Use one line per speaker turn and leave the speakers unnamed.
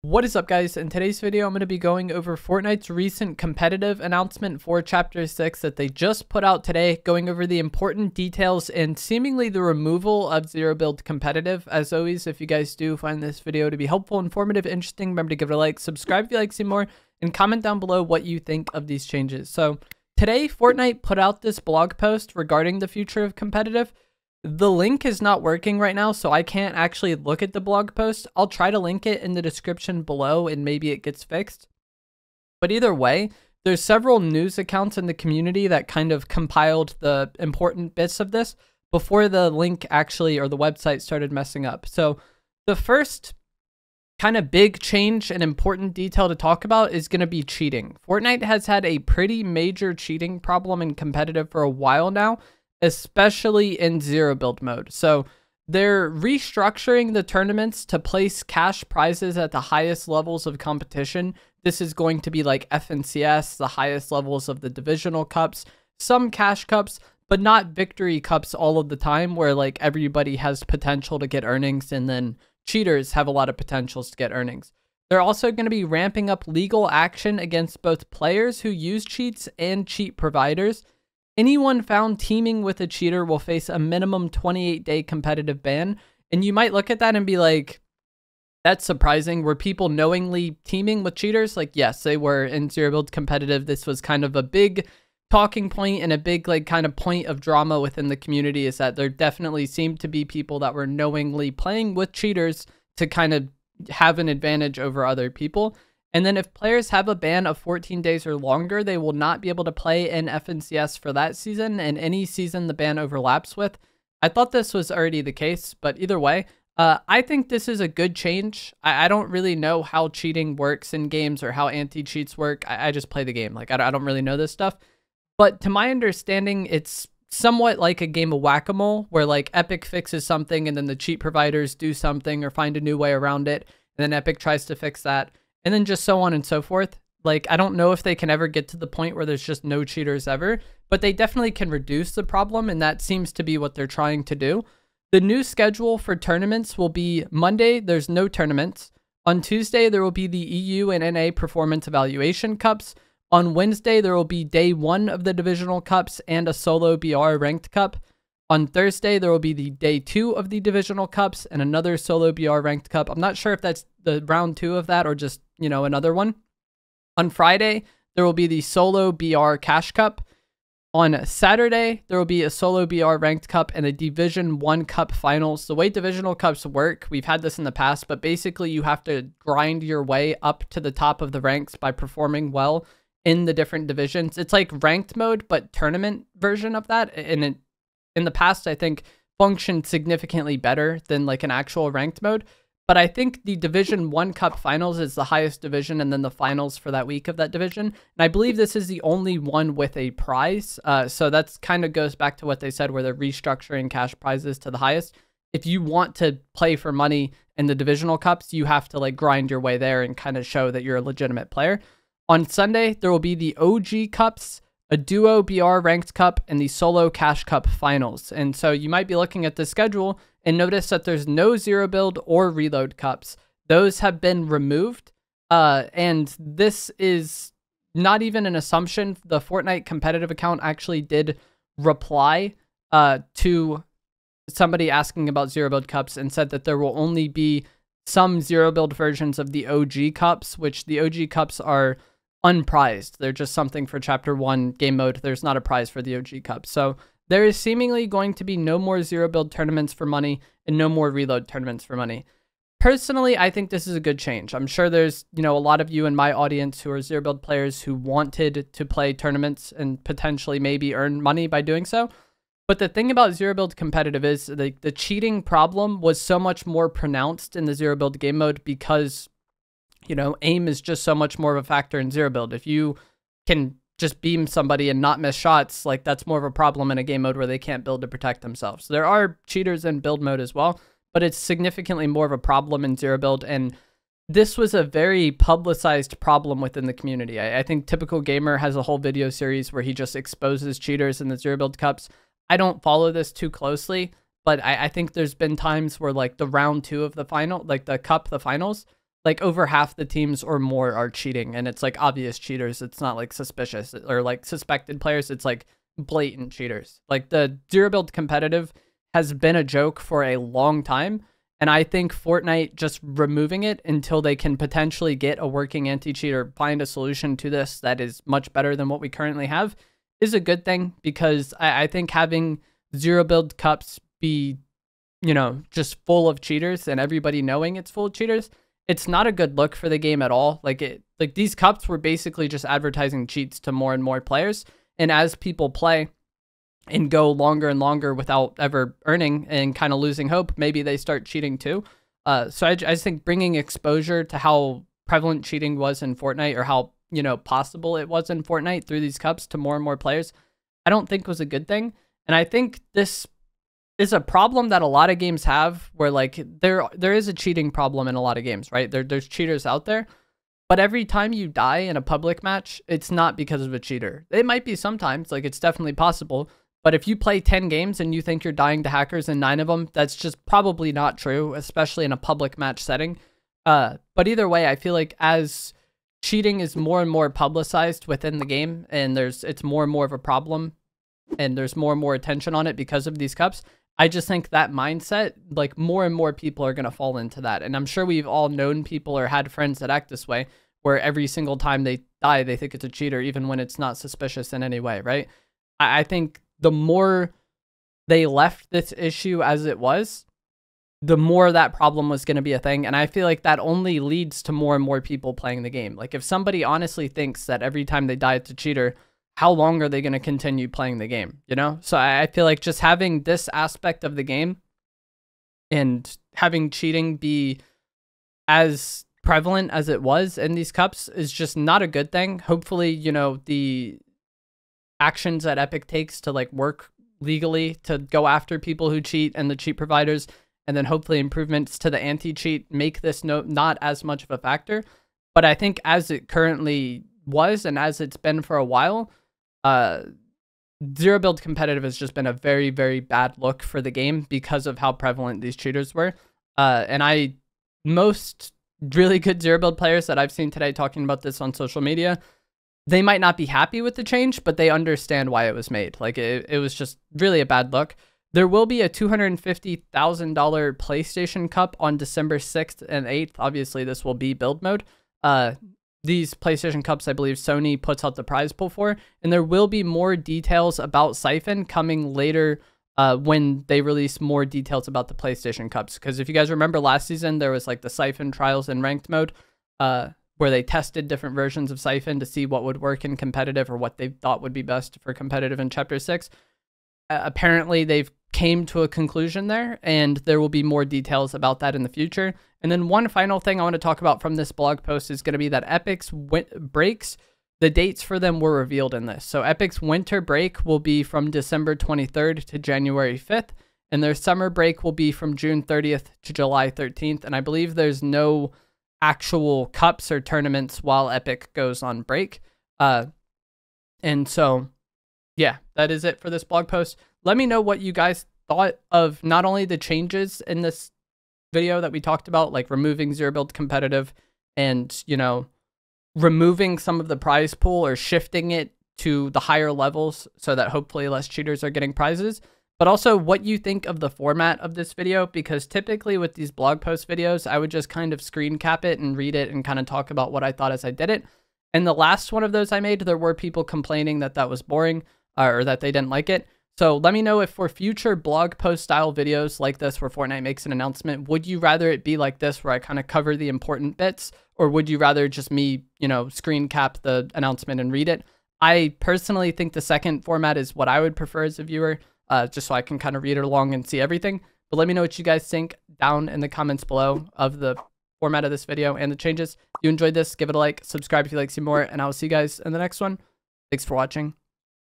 What is up, guys? In today's video, I'm going to be going over Fortnite's recent competitive announcement for Chapter 6 that they just put out today, going over the important details and seemingly the removal of Zero Build Competitive. As always, if you guys do find this video to be helpful, informative, interesting, remember to give it a like, subscribe if you like to see more, and comment down below what you think of these changes. So today, Fortnite put out this blog post regarding the future of competitive. The link is not working right now, so I can't actually look at the blog post. I'll try to link it in the description below and maybe it gets fixed. But either way, there's several news accounts in the community that kind of compiled the important bits of this before the link actually, or the website, started messing up. So the first kind of big change and important detail to talk about is going to be cheating. Fortnite has had a pretty major cheating problem in competitive for a while now, especially in zero build mode. So they're restructuring the tournaments to place cash prizes at the highest levels of competition. This is going to be like FNCS, the highest levels of the divisional cups, some cash cups, but not victory cups all of the time, where like everybody has potential to get earnings and then cheaters have a lot of potentials to get earnings. They're also going to be ramping up legal action against both players who use cheats and cheat providers. Anyone found teaming with a cheater will face a minimum 28-day competitive ban. And you might look at that and be like, that's surprising. Were people knowingly teaming with cheaters? Like, yes, they were in Zero Build Competitive. This was kind of a big talking point and a big like kind of point of drama within the community, is that there definitely seemed to be people that were knowingly playing with cheaters to kind of have an advantage over other people. And then if players have a ban of 14 days or longer, they will not be able to play in FNCS for that season and any season the ban overlaps with. I thought this was already the case, but either way, I think this is a good change. I don't really know how cheating works in games or how anti-cheats work. I just play the game. Like, I don't really know this stuff. But to my understanding, it's somewhat like a game of whack-a-mole, where like Epic fixes something and then the cheat providers do something or find a new way around it, and then Epic tries to fix that. And then just so on and so forth. Like, I don't know if they can ever get to the point where there's just no cheaters ever, but they definitely can reduce the problem, and that seems to be what they're trying to do. The new schedule for tournaments will be Monday, there's no tournaments. On Tuesday, there will be the EU and NA Performance Evaluation Cups. On Wednesday, there will be day 1 of the Divisional Cups and a solo BR Ranked Cup. On Thursday, there will be the day 2 of the Divisional Cups and another solo BR Ranked Cup. I'm not sure if that's the round 2 of that or just, you know, another one. On Friday, there will be the solo BR Cash Cup. On Saturday, there will be a solo BR Ranked Cup and a Division 1 Cup Finals. The way Divisional Cups work, we've had this in the past, but basically you have to grind your way up to the top of the ranks by performing well in the different divisions. It's like ranked mode, but tournament version of that. And in the past, I think functioned significantly better than like an actual ranked mode. But I think the Division 1 Cup Finals is the highest division, and then the finals for that week of that division. And I believe this is the only one with a prize. So that's kind of goes back to what they said, where they're restructuring cash prizes to the highest. If you want to play for money in the Divisional Cups, you have to like grind your way there and kind of show that you're a legitimate player. On Sunday, there will be the OG Cups, a Duo BR Ranked Cup, and the Solo Cash Cup Finals. And so you might be looking at the schedule and notice that there's no Zero Build or Reload Cups. Those have been removed. And this is not even an assumption. The Fortnite competitive account actually did reply to somebody asking about Zero Build Cups and said that there will only be some Zero Build versions of the OG Cups, which the OG Cups are unprized. They're just something for Chapter 1 game mode. There's not a prize for the OG Cup. So there is seemingly going to be no more Zero Build tournaments for money and no more Reload tournaments for money. Personally, I think this is a good change. I'm sure there's, you know, a lot of you in my audience who are Zero Build players who wanted to play tournaments and potentially maybe earn money by doing so. But the thing about Zero Build Competitive is the cheating problem was so much more pronounced in the Zero Build game mode because, you know, aim is just so much more of a factor in Zero Build. If you can just beam somebody and not miss shots, like that's more of a problem in a game mode where they can't build to protect themselves. There are cheaters in build mode as well, but it's significantly more of a problem in Zero Build. And this was a very publicized problem within the community. I think Typical Gamer has a whole video series where he just exposes cheaters in the Zero Build Cups. I don't follow this too closely, but I think there's been times where like the round 2 of the final, like the cup, the finals, like over half the teams or more are cheating, and it's like obvious cheaters. It's not like suspicious or like suspected players. It's like blatant cheaters. Like the zero build competitive has been a joke for a long time. And I think Fortnite just removing it until they can potentially get a working anti-cheat or find a solution to this that is much better than what we currently have is a good thing, because I think having zero build cups be, you know, just full of cheaters and everybody knowing it's full of cheaters, it's not a good look for the game at all. Like these cups were basically just advertising cheats to more and more players. And as people play and go longer and longer without ever earning and kind of losing hope, maybe they start cheating too. So I just think bringing exposure to how prevalent cheating was in Fortnite, or how, you know, possible it was in Fortnite through these cups to more and more players, I don't think was a good thing. And I think this is a problem that a lot of games have, where like there is a cheating problem in a lot of games, right? There's cheaters out there. But every time you die in a public match, it's not because of a cheater. It might be sometimes, like it's definitely possible. But if you play 10 games and you think you're dying to hackers in 9 of them, that's just probably not true, especially in a public match setting. But either way, I feel like as cheating is more and more publicized within the game, and it's more and more of a problem, and there's more and more attention on it because of these cups, I just think that mindset, like more and more people are going to fall into that. And I'm sure we've all known people or had friends that act this way, where every single time they die, they think it's a cheater, even when it's not suspicious in any way, right? I think the more they left this issue as it was, the more that problem was going to be a thing. And I feel like that only leads to more and more people playing the game. Like if somebody honestly thinks that every time they die it's a cheater, how long are they going to continue playing the game, you know? So I feel like just having this aspect of the game and having cheating be as prevalent as it was in these cups is just not a good thing. Hopefully, you know, the actions that Epic takes to like work legally to go after people who cheat and the cheat providers, and then hopefully improvements to the anti-cheat make this not as much of a factor. But I think as it currently was, and as it's been for a while, zero build competitive has just been a very, very bad look for the game because of how prevalent these cheaters were. And most really good zero build players that I've seen today talking about this on social media, they might not be happy with the change, but they understand why it was made. Like it was just really a bad look. There will be a $250,000 PlayStation Cup on December 6th and 8th. Obviously, this will be build mode. These PlayStation Cups, I believe Sony puts out the prize pool for, and there will be more details about Siphon coming later when they release more details about the PlayStation Cups. Because if you guys remember last season, there was like the Siphon trials in ranked mode, where they tested different versions of Siphon to see what would work in competitive, or what they thought would be best for competitive in Chapter 6. Apparently, they've came to a conclusion there, and there will be more details about that in the future. And then one final thing I want to talk about from this blog post is going to be that Epic's breaks, the dates for them were revealed in this. So Epic's winter break will be from December 23rd to January 5th, and their summer break will be from June 30th to July 13th. And I believe there's no actual cups or tournaments while Epic goes on break. And so, yeah, that is it for this blog post. Let me know what you guys thought of not only the changes in this video that we talked about, like removing zero build competitive and, you know, removing some of the prize pool or shifting it to the higher levels so that hopefully less cheaters are getting prizes, but also what you think of the format of this video, because typically with these blog post videos, I would just kind of screen cap it and read it and kind of talk about what I thought as I did it. And the last one of those I made, there were people complaining that that was boring or that they didn't like it. So let me know if for future blog post style videos like this where Fortnite makes an announcement, would you rather it be like this where I kind of cover the important bits, or would you rather just me, you know, screen cap the announcement and read it? I personally think the second format is what I would prefer as a viewer, just so I can kind of read it along and see everything. But let me know what you guys think down in the comments below of the format of this video and the changes. If you enjoyed this, give it a like, subscribe if you'd like to see more, and I will see you guys in the next one. Thanks for watching.